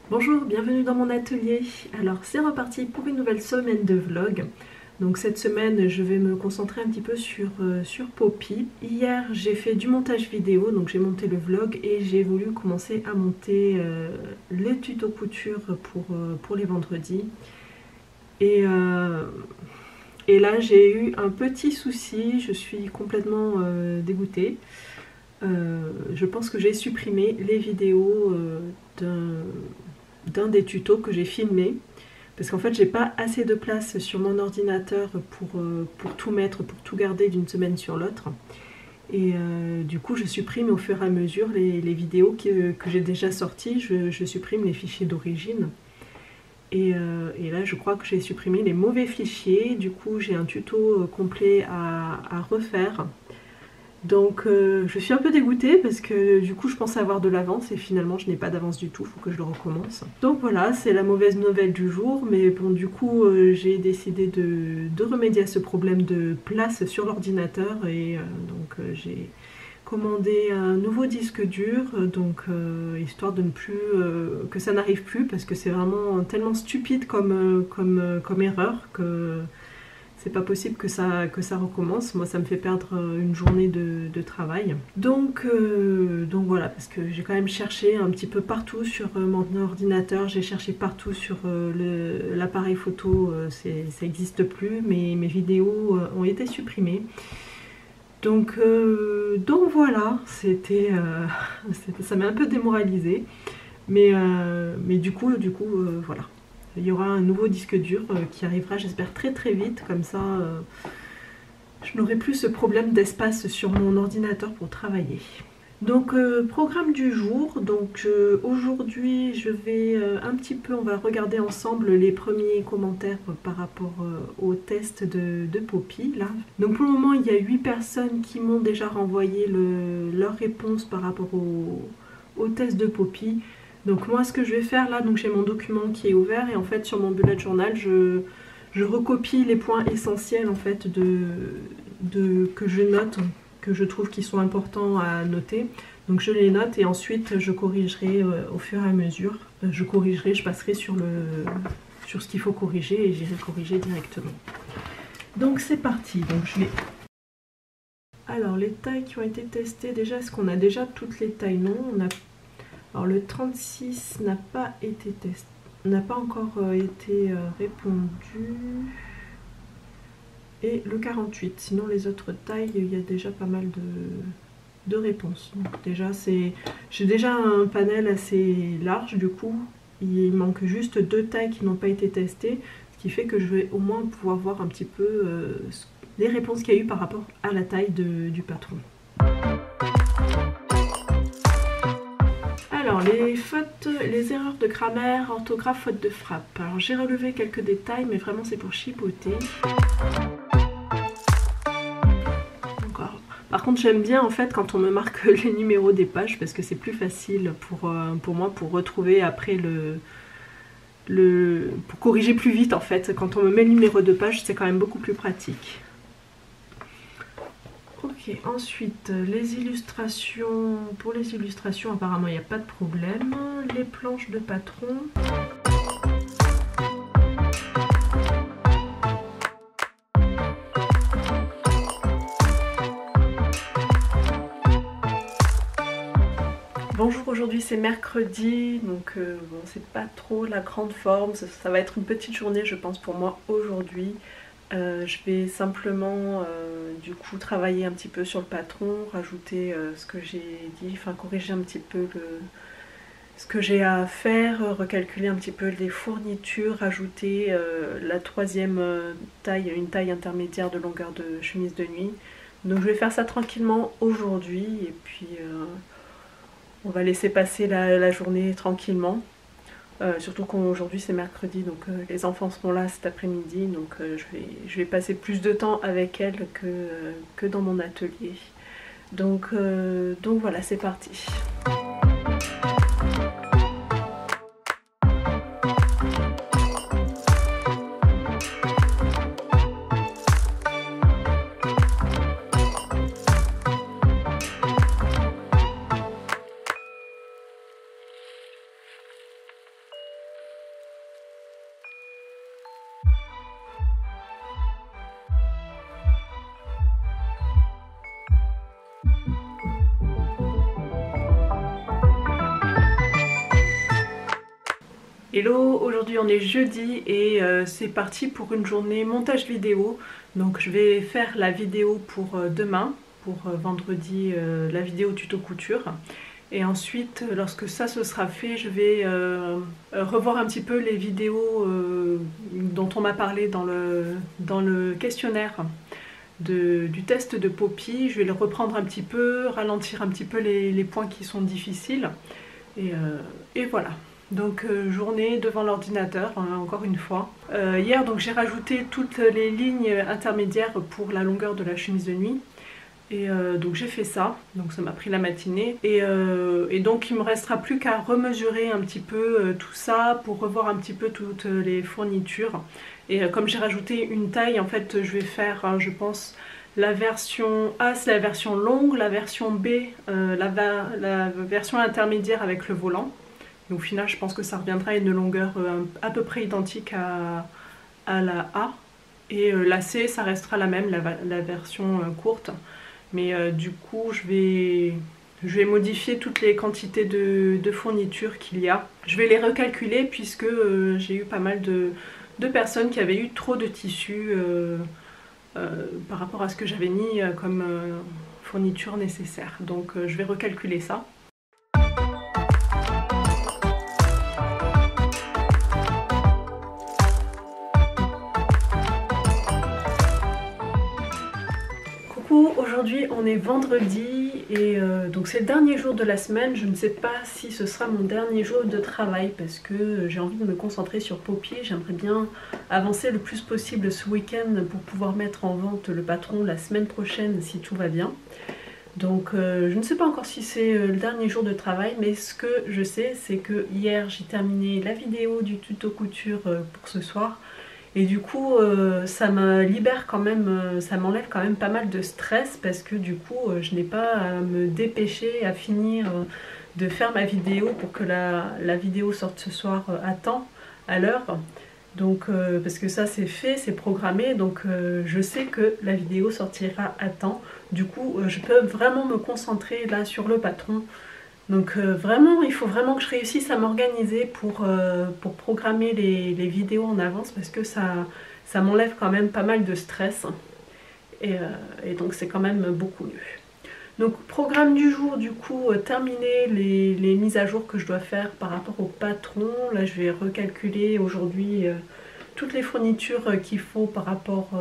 Bonjour, bienvenue dans mon atelier. Alors c'est reparti pour une nouvelle semaine de vlog. Donc cette semaine je vais me concentrer un petit peu sur Poppy. Hier j'ai fait du montage vidéo, donc j'ai monté le vlog et j'ai voulu commencer à monter les tutos couture pour les vendredis. Et là j'ai eu un petit souci, je suis complètement dégoûtée. Je pense que j'ai supprimé les vidéos d'un des tutos que j'ai filmé parce qu'en fait j'ai pas assez de place sur mon ordinateur pour tout mettre, pour tout garder d'une semaine sur l'autre, et du coup je supprime au fur et à mesure les vidéos que j'ai déjà sorties, je supprime les fichiers d'origine, et là je crois que j'ai supprimé les mauvais fichiers, du coup j'ai un tuto complet à refaire. Donc je suis un peu dégoûtée parce que du coup je pensais avoir de l'avance et finalement je n'ai pas d'avance du tout, il faut que je le recommence. Donc voilà, c'est la mauvaise nouvelle du jour, mais bon du coup j'ai décidé de remédier à ce problème de place sur l'ordinateur, et donc j'ai commandé un nouveau disque dur, donc histoire de ne plus que ça n'arrive plus, parce que c'est vraiment tellement stupide comme erreur que c'est pas possible que ça recommence. Moi ça me fait perdre une journée de travail. Donc voilà, parce que j'ai quand même cherché un petit peu partout sur mon ordinateur, j'ai cherché partout sur l'appareil photo, ça n'existe plus, mes vidéos ont été supprimées. Donc voilà, ça m'a un peu démoralisée, mais du coup voilà. Il y aura un nouveau disque dur qui arrivera, j'espère, très très vite, comme ça je n'aurai plus ce problème d'espace sur mon ordinateur pour travailler. Donc programme du jour, donc aujourd'hui je vais on va regarder ensemble les premiers commentaires par rapport au test de Poppy là. Donc pour le moment il y a 8 personnes qui m'ont déjà renvoyé leur réponse par rapport au test de Poppy. Donc moi ce que je vais faire là, donc j'ai mon document qui est ouvert, et en fait sur mon bullet journal je recopie les points essentiels en fait que je note, que je trouve qui sont importants à noter. Donc je les note et ensuite je corrigerai au fur et à mesure. Je passerai sur ce qu'il faut corriger et j'irai corriger directement. Donc c'est parti. Donc alors les tailles qui ont été testées, déjà est-ce qu'on a déjà toutes les tailles? Non, alors le 36 n'a pas été testé, n'a pas encore été répondu, et le 48, sinon les autres tailles il y a déjà pas mal de réponses. Donc déjà j'ai déjà un panel assez large, du coup il manque juste 2 tailles qui n'ont pas été testées, ce qui fait que je vais au moins pouvoir voir un petit peu les réponses qu'il y a eu par rapport à la taille du patron. Alors les fautes, les erreurs de grammaire, orthographe, faute de frappe. Alors j'ai relevé quelques détails, mais vraiment c'est pour chipoter. Par contre j'aime bien en fait quand on me marque les numéros des pages, parce que c'est plus facile pour moi pour retrouver après pour corriger plus vite en fait. Quand on me met le numéro de page, c'est quand même beaucoup plus pratique. Ok, ensuite les illustrations, pour les illustrations apparemment il n'y a pas de problème. Les planches de patron. Bonjour, aujourd'hui c'est mercredi, donc bon, c'est pas trop la grande forme, ça va être une petite journée je pense pour moi aujourd'hui. Je vais simplement du coup travailler un petit peu sur le patron, rajouter ce que j'ai dit, enfin corriger un petit peu ce que j'ai à faire, recalculer un petit peu les fournitures, rajouter la 3e taille, une taille intermédiaire de longueur de chemise de nuit. Donc je vais faire ça tranquillement aujourd'hui, et puis on va laisser passer la journée tranquillement. Surtout qu'aujourd'hui c'est mercredi, donc les enfants seront là cet après-midi, donc je vais passer plus de temps avec elles que dans mon atelier. Donc voilà, c'est parti. Hello, aujourd'hui on est jeudi et c'est parti pour une journée montage vidéo. Donc je vais faire la vidéo pour demain, pour vendredi, la vidéo tuto couture. Et ensuite, lorsque ça se sera fait, je vais revoir un petit peu les vidéos dont on m'a parlé dans le questionnaire du test de Poppy. Je vais le reprendre un petit peu, ralentir un petit peu les points qui sont difficiles. Et voilà. Donc journée devant l'ordinateur, encore une fois. Hier, donc j'ai rajouté toutes les lignes intermédiaires pour la longueur de la chemise de nuit. Et donc j'ai fait ça, donc ça m'a pris la matinée. Et donc il me restera plus qu'à remesurer un petit peu tout ça pour revoir un petit peu toutes les fournitures. Et comme j'ai rajouté une taille, en fait je vais faire, je pense, la version A c'est la version longue, la version B la version intermédiaire avec le volant. Et au final je pense que ça reviendra à une longueur à peu près identique à la A. Et la C ça restera la même, la version courte. Mais du coup je vais modifier toutes les quantités de fournitures qu'il y a. Je vais les recalculer puisque j'ai eu pas mal de personnes qui avaient eu trop de tissus par rapport à ce que j'avais mis comme fourniture nécessaire. Donc je vais recalculer ça. Aujourd'hui on est vendredi et donc c'est le dernier jour de la semaine. Je ne sais pas si ce sera mon dernier jour de travail parce que j'ai envie de me concentrer sur Poppy. J'aimerais bien avancer le plus possible ce week-end pour pouvoir mettre en vente le patron la semaine prochaine si tout va bien. Donc je ne sais pas encore si c'est le dernier jour de travail, mais ce que je sais c'est que hier j'ai terminé la vidéo du tuto couture pour ce soir. Et du coup ça me libère quand même, ça m'enlève quand même pas mal de stress parce que du coup je n'ai pas à me dépêcher à finir de faire ma vidéo pour que la vidéo sorte ce soir à temps, à l'heure. Donc parce que ça c'est fait, c'est programmé, donc je sais que la vidéo sortira à temps. Du coup je peux vraiment me concentrer là sur le patron. Donc vraiment, il faut vraiment que je réussisse à m'organiser pour programmer les vidéos en avance parce que ça m'enlève quand même pas mal de stress et donc c'est quand même beaucoup mieux. Donc programme du jour, du coup, terminer les mises à jour que je dois faire par rapport au patron. Là je vais recalculer aujourd'hui toutes les fournitures qu'il faut par rapport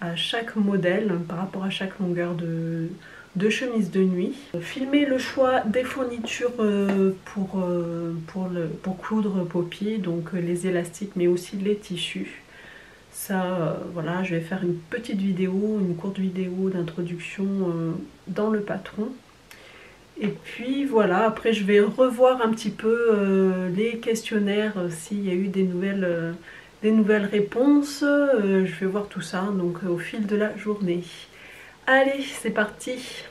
à chaque modèle, par rapport à chaque longueur de chemise de nuit. Filmer le choix des fournitures pour coudre Poppy, donc les élastiques mais aussi les tissus. Ça, voilà, je vais faire une petite vidéo, une courte vidéo d'introduction dans le patron. Et puis voilà, après je vais revoir un petit peu les questionnaires, s'il y a eu des nouvelles réponses. Je vais voir tout ça donc au fil de la journée. Allez, c'est parti!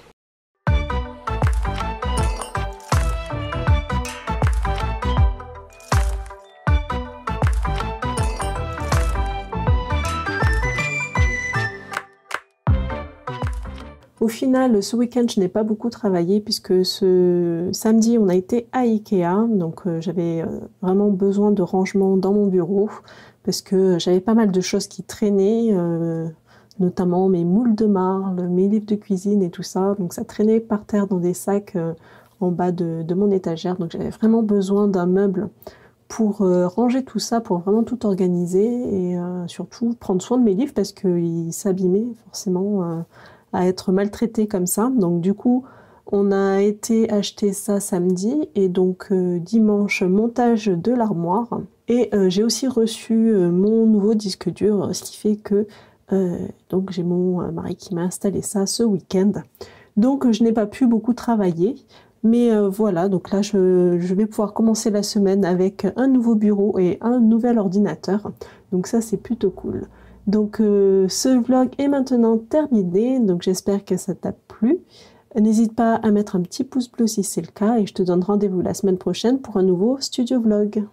Au final, ce week-end, je n'ai pas beaucoup travaillé puisque ce samedi, on a été à Ikea. Donc j'avais vraiment besoin de rangement dans mon bureau parce que j'avais pas mal de choses qui traînaient, notamment mes moules de marle, mes livres de cuisine et tout ça. Donc ça traînait par terre dans des sacs en bas de mon étagère. Donc j'avais vraiment besoin d'un meuble pour ranger tout ça, pour vraiment tout organiser et surtout prendre soin de mes livres parce qu'ils s'abîmaient forcément à être maltraités comme ça. Donc du coup, On a été acheter ça samedi et donc dimanche montage de l'armoire. Et j'ai aussi reçu mon nouveau disque dur, ce qui fait que donc j'ai mon mari qui m'a installé ça ce week-end. Donc je n'ai pas pu beaucoup travailler. Mais voilà, donc là je vais pouvoir commencer la semaine avec un nouveau bureau et un nouvel ordinateur. Donc ça c'est plutôt cool. Donc ce vlog est maintenant terminé, donc j'espère que ça t'a plu. N'hésite pas à mettre un petit pouce bleu si c'est le cas et je te donne rendez-vous la semaine prochaine pour un nouveau studio vlog.